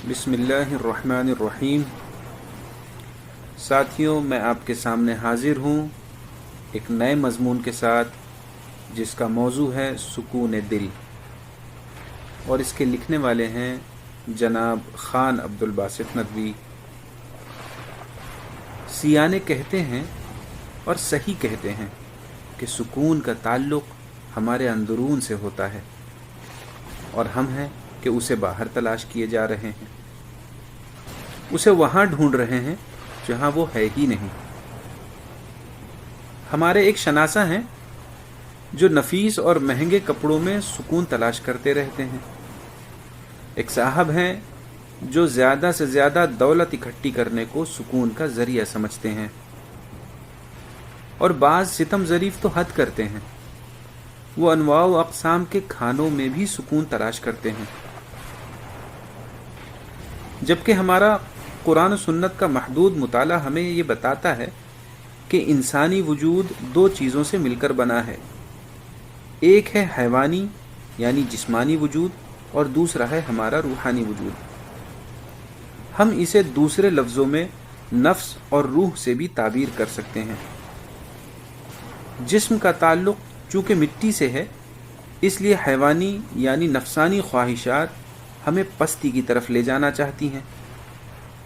بسم اللہ الرحمن الرحیم۔ ساتھیوں، میں آپ کے سامنے حاضر ہوں ایک نئے مضمون کے ساتھ جس کا موضوع ہے سکون دل، اور اس کے لکھنے والے ہیں جناب خان عبد الباسط ندوی۔ سیانے کہتے ہیں اور صحیح کہتے ہیں کہ سکون کا تعلق ہمارے اندرون سے ہوتا ہے، اور ہم ہیں کہ اسے باہر تلاش کیے جا رہے ہیں، اسے وہاں ڈھونڈ رہے ہیں جہاں وہ ہے ہی نہیں۔ ہمارے ایک شناسہ ہیں جو نفیس اور مہنگے کپڑوں میں سکون تلاش کرتے رہتے ہیں، ایک صاحب ہیں جو زیادہ سے زیادہ دولت اکٹھی کرنے کو سکون کا ذریعہ سمجھتے ہیں، اور بعض ستم ظریف تو حد کرتے ہیں، وہ انواع و اقسام کے کھانوں میں بھی سکون تلاش کرتے ہیں، جبکہ ہمارا قرآن و سنت کا محدود مطالعہ ہمیں یہ بتاتا ہے کہ انسانی وجود دو چیزوں سے مل کر بنا ہے، ایک ہے حیوانی یعنی جسمانی وجود، اور دوسرا ہے ہمارا روحانی وجود۔ ہم اسے دوسرے لفظوں میں نفس اور روح سے بھی تعبیر کر سکتے ہیں۔ جسم کا تعلق چونکہ مٹی سے ہے، اس لیے حیوانی یعنی نفسانی خواہشات ہمیں پستی کی طرف لے جانا چاہتی ہیں،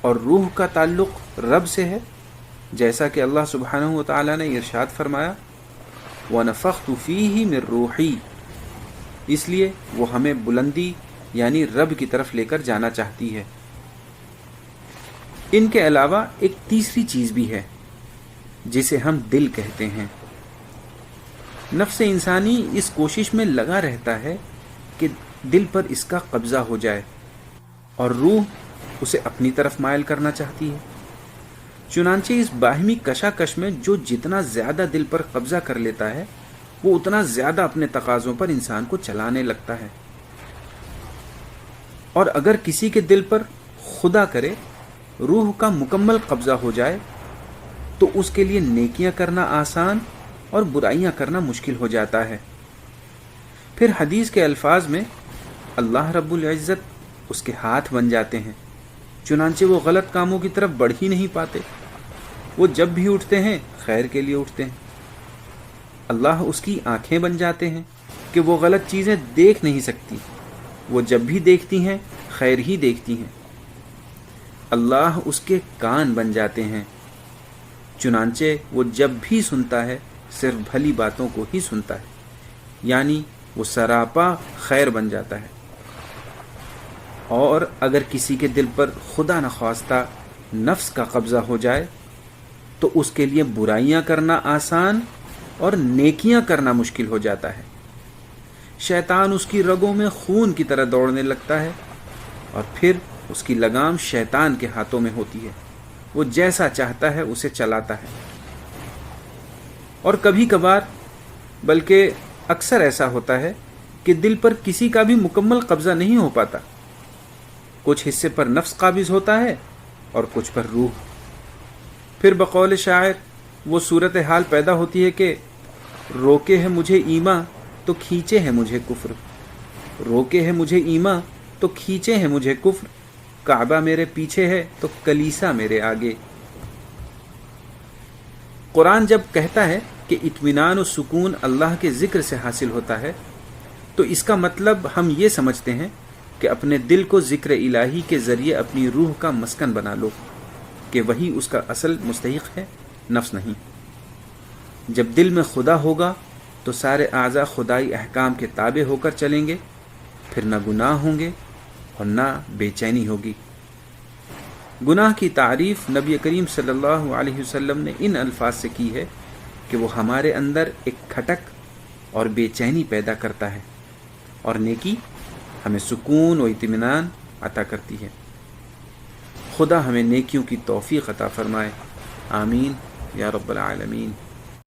اور روح کا تعلق رب سے ہے، جیسا کہ اللہ سبحانہ وتعالی نے ارشاد فرمایا وَنَفَخْتُ فِيهِ مِن رُوحِي، اس لیے وہ ہمیں بلندی یعنی رب کی طرف لے کر جانا چاہتی ہے۔ ان کے علاوہ ایک تیسری چیز بھی ہے جسے ہم دل کہتے ہیں۔ نفس انسانی اس کوشش میں لگا رہتا ہے کہ دل پر اس کا قبضہ ہو جائے، اور روح اسے اپنی طرف مائل کرنا چاہتی ہے۔ چنانچہ اس باہمی کشاکش میں جو جتنا زیادہ دل پر قبضہ کر لیتا ہے، وہ اتنا زیادہ اپنے تقاضوں پر انسان کو چلانے لگتا ہے۔ اور اگر کسی کے دل پر خدا کرے روح کا مکمل قبضہ ہو جائے تو اس کے لیے نیکیاں کرنا آسان اور برائیاں کرنا مشکل ہو جاتا ہے۔ پھر حدیث کے الفاظ میں اللہ رب العزت اس کے ہاتھ بن جاتے ہیں، چنانچہ وہ غلط کاموں کی طرف بڑھ ہی نہیں پاتے۔ وہ جب بھی اٹھتے ہیں خیر کے لیے اٹھتے ہیں۔ اللہ اس کی آنکھیں بن جاتے ہیں کہ وہ غلط چیزیں دیکھ نہیں سکتی، وہ جب بھی دیکھتی ہیں خیر ہی دیکھتی ہیں۔ اللہ اس کے کان بن جاتے ہیں، چنانچہ وہ جب بھی سنتا ہے صرف بھلی باتوں کو ہی سنتا ہے، یعنی وہ سراپا خیر بن جاتا ہے۔ اور اگر کسی کے دل پر خدا نخواستہ نفس کا قبضہ ہو جائے تو اس کے لیے برائیاں کرنا آسان اور نیکیاں کرنا مشکل ہو جاتا ہے۔ شیطان اس کی رگوں میں خون کی طرح دوڑنے لگتا ہے، اور پھر اس کی لگام شیطان کے ہاتھوں میں ہوتی ہے، وہ جیسا چاہتا ہے اسے چلاتا ہے۔ اور کبھی کبھار بلکہ اکثر ایسا ہوتا ہے کہ دل پر کسی کا بھی مکمل قبضہ نہیں ہو پاتا، کچھ حصے پر نفس قابض ہوتا ہے اور کچھ پر روح۔ پھر بقول شاعر وہ صورتحال پیدا ہوتی ہے کہ روکے ہے مجھے ایمان تو کھینچے ہے مجھے کفر، روکے ہے مجھے ایمان تو کھینچے ہے مجھے کفر، کعبہ میرے پیچھے ہے تو کلیسا میرے آگے۔ قرآن جب کہتا ہے کہ اطمینان و سکون اللہ کے ذکر سے حاصل ہوتا ہے، تو اس کا مطلب ہم یہ سمجھتے ہیں کہ اپنے دل کو ذکر الہی کے ذریعے اپنی روح کا مسکن بنا لو، کہ وہی اس کا اصل مستحق ہے، نفس نہیں۔ جب دل میں خدا ہوگا تو سارے اعضاء خدائی احکام کے تابع ہو کر چلیں گے، پھر نہ گناہ ہوں گے اور نہ بے چینی ہوگی۔ گناہ کی تعریف نبی کریم صلی اللہ علیہ وسلم نے ان الفاظ سے کی ہے کہ وہ ہمارے اندر ایک کھٹک اور بے چینی پیدا کرتا ہے، اور نیکی ہمیں سکون و اطمینان عطا کرتی ہے۔ خدا ہمیں نیکیوں کی توفیق عطا فرمائے، آمین یا رب العالمین۔